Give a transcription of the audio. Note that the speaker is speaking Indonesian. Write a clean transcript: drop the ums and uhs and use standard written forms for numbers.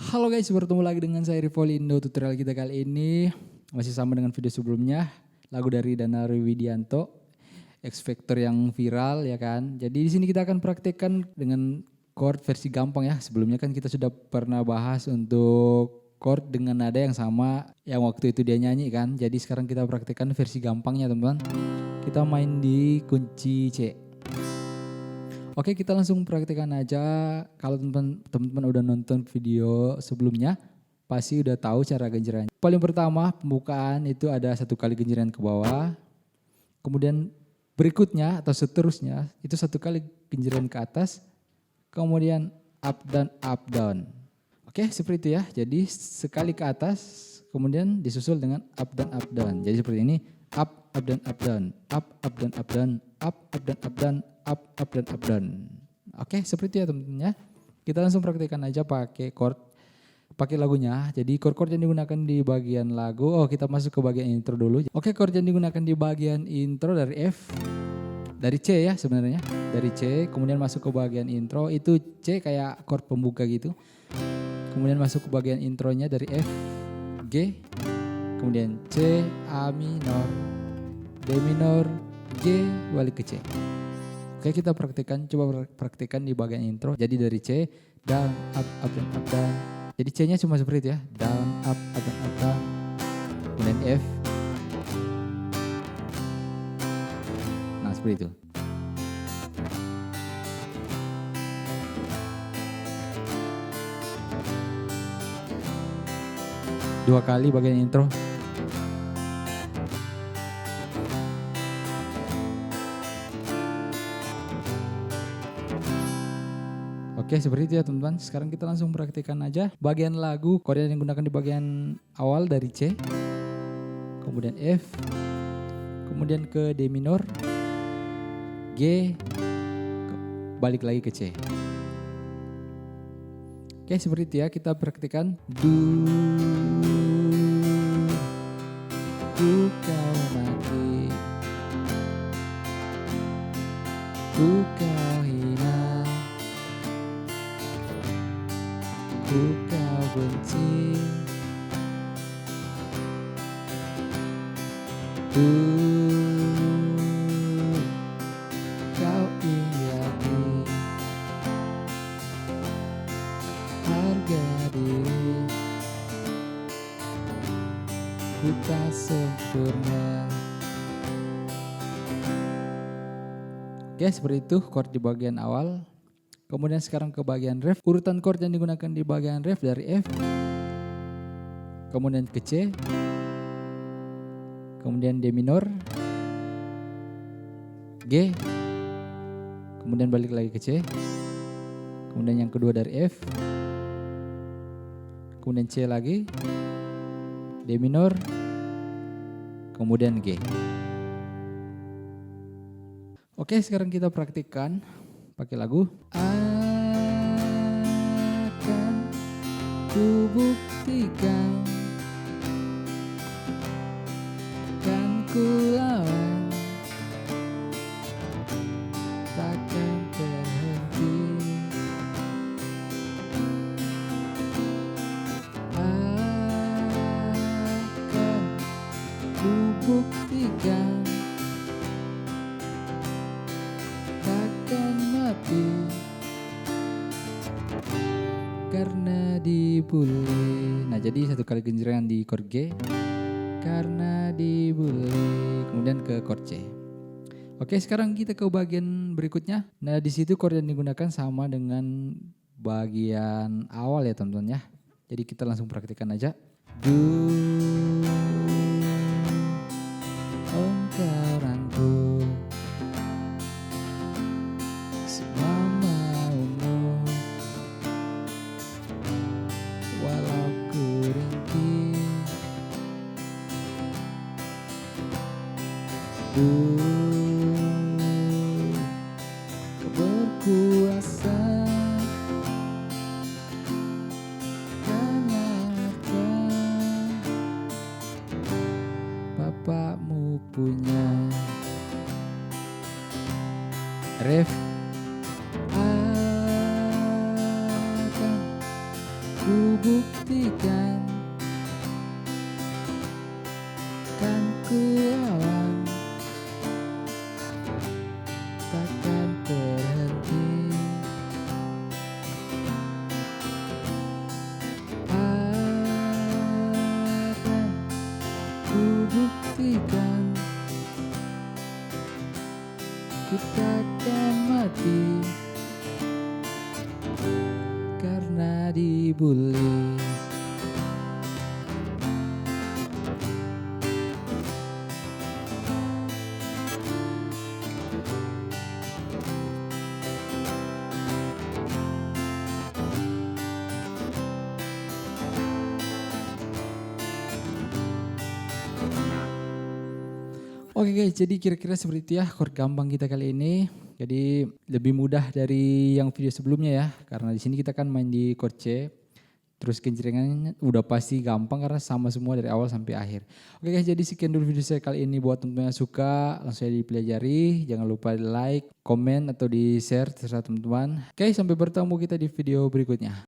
Halo guys, bertemu lagi dengan saya Rivolindo. Tutorial kita kali ini masih sama dengan video sebelumnya. Lagu dari Danary Widianto, X Factor yang viral ya kan. Jadi di sini kita akan praktekkan dengan chord versi gampang ya. Sebelumnya kan kita sudah pernah bahas untuk chord dengan nada yang sama yang waktu itu dia nyanyi kan. Jadi sekarang kita praktekkan versi gampangnya teman-teman. Kita main di kunci C. Oke, kita langsung praktekkan aja. Kalau teman-teman udah nonton video sebelumnya, pasti udah tahu cara genjretannya. Paling pertama, pembukaan itu ada 1 kali genjretan ke bawah. Kemudian berikutnya atau seterusnya itu 1 kali genjretan ke atas. Kemudian up down. Oke, seperti itu ya. Jadi sekali ke atas, kemudian disusul dengan up down. Jadi seperti ini, up down, up down, up down, up down, up down, up down, up down. Oke, seperti itu ya teman-teman ya. Kita langsung praktekkan aja pakai chord, pakai lagunya. Jadi chord yang digunakan di bagian lagu. Oh, kita masuk ke bagian intro dulu. Oke, chord yang digunakan di bagian intro dari F, dari C ya sebenarnya. Dari C, kemudian masuk ke bagian intro. Itu C kayak chord pembuka gitu. Kemudian masuk ke bagian intronya dari F, G, kemudian C, A minor, D minor, G, balik ke C. Oke, kita praktekkan, coba praktekkan di bagian intro. Jadi dari C, down, up down, up down. Jadi C-nya cuma seperti itu ya, down, up down, up down. Kemudian F. Nah, seperti itu. Dua kali bagian intro. Oke, seperti itu ya teman-teman. Sekarang kita langsung praktikkan aja. Bagian lagu, chord yang digunakan di bagian awal dari C, kemudian F, kemudian ke D minor, G, balik lagi ke C. Oke, seperti itu ya. Kita praktikkan. Ku kau mati, ku kau hina, ku kau benci, kau iyati, harga diri, ku tak sempurna. Oke, seperti itu chord di bagian awal. Kemudian sekarang ke bagian ref. Urutan chord yang digunakan di bagian ref dari F, kemudian ke C, kemudian D minor, G, kemudian balik lagi ke C, kemudian yang kedua dari F, kemudian C lagi, D minor, kemudian G. Oke, sekarang kita praktikkan pakai lagu. Akan ku buktikan, kan ku lawan, takkan terhenti. Akan ku buktikan, karena dibully. Nah, jadi 1 kali genjretan di chord G, karena dibully, kemudian ke chord C. Oke, sekarang kita ke bagian berikutnya. Nah, di situ chord yang digunakan sama dengan bagian awal ya teman-teman ya. Jadi kita langsung praktikkan aja. Engkau rangkul semua maumu, walau ku ringkih, kau berkuasa, karena harta bapakmu punya. Ref, akan ku buktikan, kan ku lawan, takkan terhenti. Akan ku buktikan, ku takkan mati karena dibully. Oke guys, jadi kira-kira seperti itu ya chord gampang kita kali ini. Jadi lebih mudah dari yang video sebelumnya ya, karena di sini kita kan main di chord C. Terus kencrengannya udah pasti gampang karena sama semua dari awal sampai akhir. Oke guys, jadi sekian dulu video saya kali ini. Buat teman-teman yang suka, langsung aja dipelajari. Jangan lupa di like, komen, atau di share terserah teman-teman. Oke, sampai bertemu kita di video berikutnya.